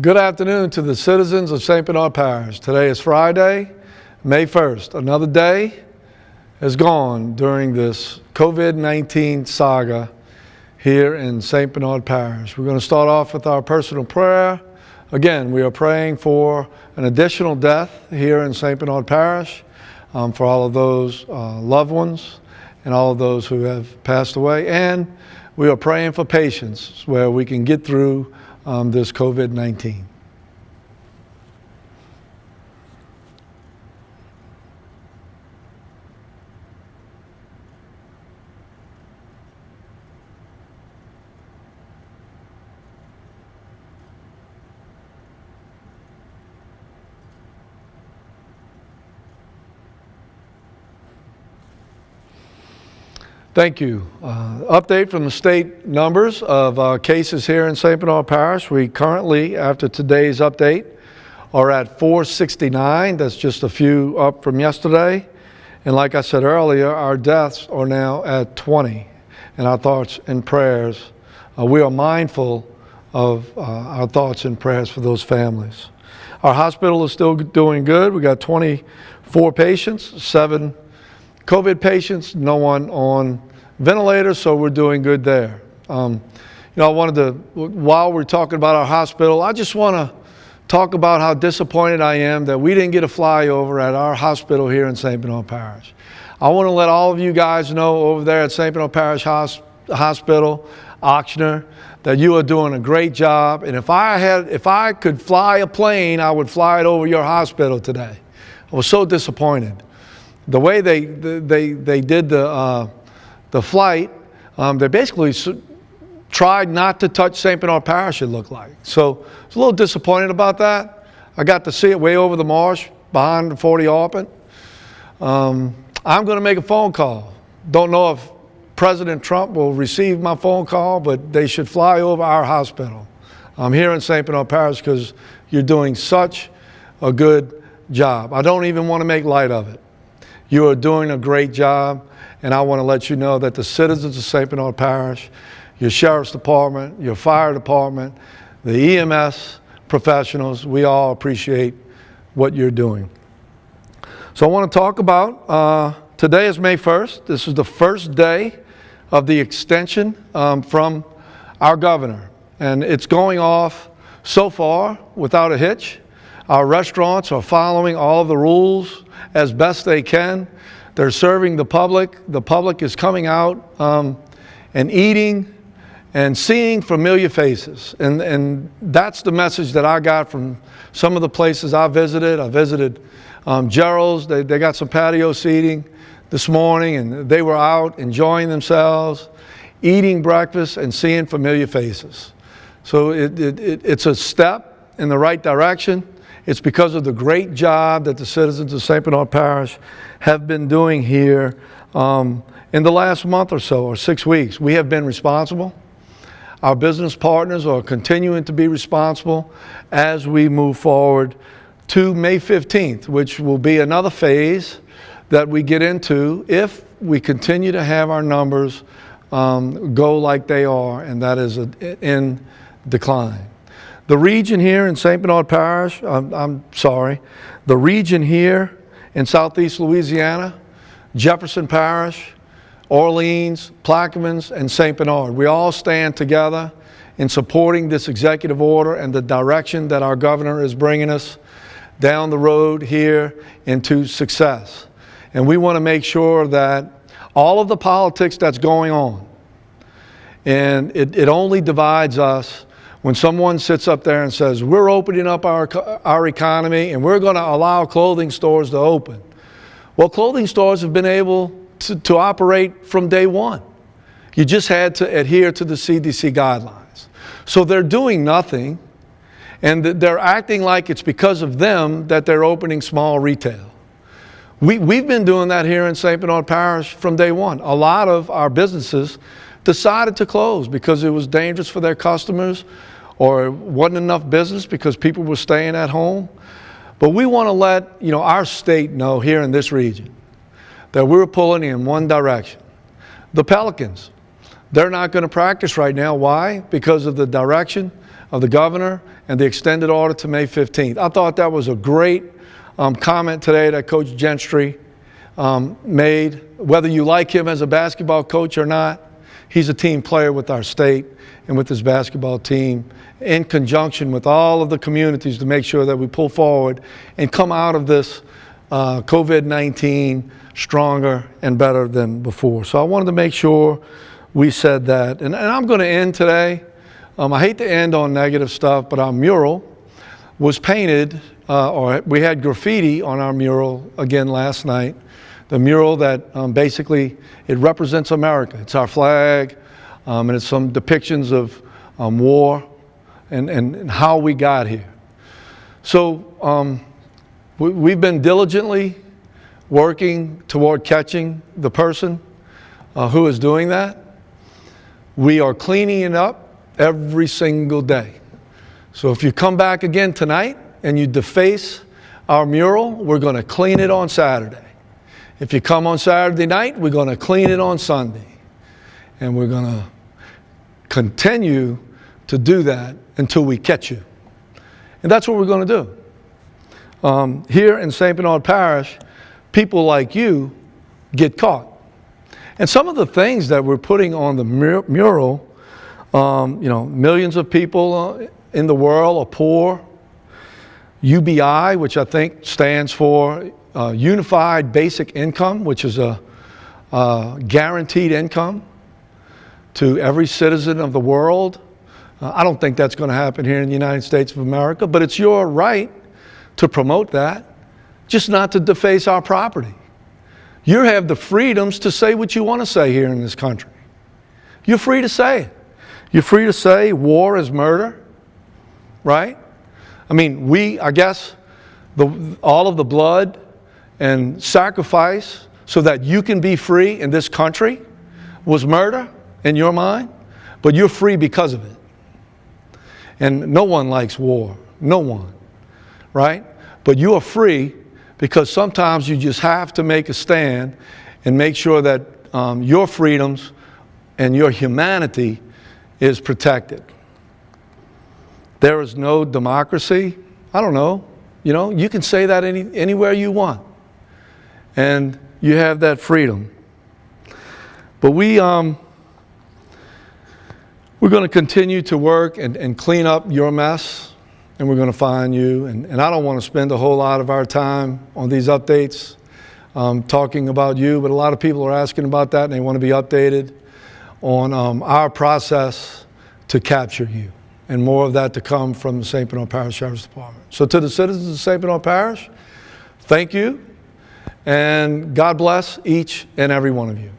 Good afternoon to the citizens of St. Bernard Parish. Today is Friday, May 1st. Another day has gone during this COVID-19 saga here in St. Bernard Parish. We're going to start off with our personal prayer. Again, we are praying for an additional death here in St. Bernard Parish, for all of those loved ones and all of those who have passed away. And we are praying for patience where we can get through this COVID-19. Thank you. Update from the state numbers of cases here in St. Bernard Parish. We currently, after today's update, are at 469. That's just a few up from yesterday. And like I said earlier, our deaths are now at 20. And our thoughts and prayers, we are mindful of our thoughts and prayers for those families. Our hospital is still doing good. We got 24 patients, 7 COVID patients, no one on ventilators, so we're doing good there. I wanted to, while we're talking about our hospital, I just want to talk about how disappointed I am that we didn't get a flyover at our hospital here in St. Bernard Parish. I want to let all of you guys know over there at St. Bernard Parish Hospital, Ochsner, that you are doing a great job. And if I could fly a plane, I would fly it over your hospital today. I was so disappointed. The way they did the flight, they basically tried not to touch St. Bernard Parish, it looked like. So I was a little disappointed about that. I got to see it way over the marsh behind the 40 Arpent. I'm going to make a phone call. Don't know if President Trump will receive my phone call, but they should fly over our hospital here in St. Bernard Parish because you're doing such a good job. I don't even want to make light of it. You are doing a great job, and I want to let you know that the citizens of St. Bernard Parish, your Sheriff's Department, your Fire Department, the EMS professionals, we all appreciate what you're doing. So I want to talk about, today is May 1st. This is the first day of the extension from our governor, and it's going off so far without a hitch. Our restaurants are following all the rules as best they can. They're serving the public. The public is coming out and eating and seeing familiar faces. And that's the message that I got from some of the places I visited. I visited Gerald's. They got some patio seating this morning, and they were out enjoying themselves, eating breakfast and seeing familiar faces. So it's a step in the right direction. It's because of the great job that the citizens of St. Bernard Parish have been doing here in the last month or so, or 6 weeks. We have been responsible. Our business partners are continuing to be responsible as we move forward to May 15th, which will be another phase that we get into if we continue to have our numbers go like they are, and that is in decline. The region here in St. Bernard Parish, the region here in Southeast Louisiana, Jefferson Parish, Orleans, Plaquemines, and St. Bernard, we all stand together in supporting this executive order and the direction that our governor is bringing us down the road here into success. And we want to make sure that all of the politics that's going on, and it only divides us when someone sits up there and says, we're opening up our economy and we're going to allow clothing stores to open. Well, clothing stores have been able to operate from day one. You just had to adhere to the CDC guidelines. So they're doing nothing, and they're acting like it's because of them that they're opening small retail. We've been doing that here in St. Bernard Parish from day one. A lot of our businesses decided to close because it was dangerous for their customers, or wasn't enough business because people were staying at home. But we want to let our state know here in this region that we're pulling in one direction. The Pelicans, they're not going to practice right now. Why? Because of the direction of the governor and the extended order to May 15th. I thought that was a great comment today that Coach Gentry made. Whether you like him as a basketball coach or not, he's a team player with our state and with his basketball team, in conjunction with all of the communities, to make sure that we pull forward and come out of this COVID-19 stronger and better than before. So I wanted to make sure we said that. And I'm going to end today. I hate to end on negative stuff, but our mural was painted, or we had graffiti on our mural again last night. The mural that basically, it represents America. It's our flag, and it's some depictions of war and how we got here. So we've been diligently working toward catching the person who is doing that. We are cleaning it up every single day. So if you come back again tonight and you deface our mural, we're going to clean it on Saturday. If you come on Saturday night, we're going to clean it on Sunday. And we're going to continue to do that until we catch you. And that's what we're going to do. Here in St. Bernard Parish, people like you get caught. And some of the things that we're putting on the mural, millions of people in the world are poor. UBI, which I think stands for Unified Basic Income, which is a guaranteed income to every citizen of the world. I don't think that's going to happen here in the United States of America, but it's your right to promote that, just not to deface our property. You have the freedoms to say what you want to say here in this country. You're free to say it. You're free to say war is murder, right? I mean, I guess all of the blood and sacrifice so that you can be free in this country was murder in your mind, but you're free because of it. And no one likes war, no one, right? But you are free because sometimes you just have to make a stand and make sure that your freedoms and your humanity is protected. There is no democracy. I don't know. You can say that anywhere you want. And you have that freedom. But we're going to continue to work and clean up your mess, and we're going to find you. And I don't want to spend a whole lot of our time on these updates talking about you, but a lot of people are asking about that, and they want to be updated on our process to capture you. And more of that to come from the St. Bernard Parish Sheriff's Department. So to the citizens of St. Bernard Parish, thank you, and God bless each and every one of you.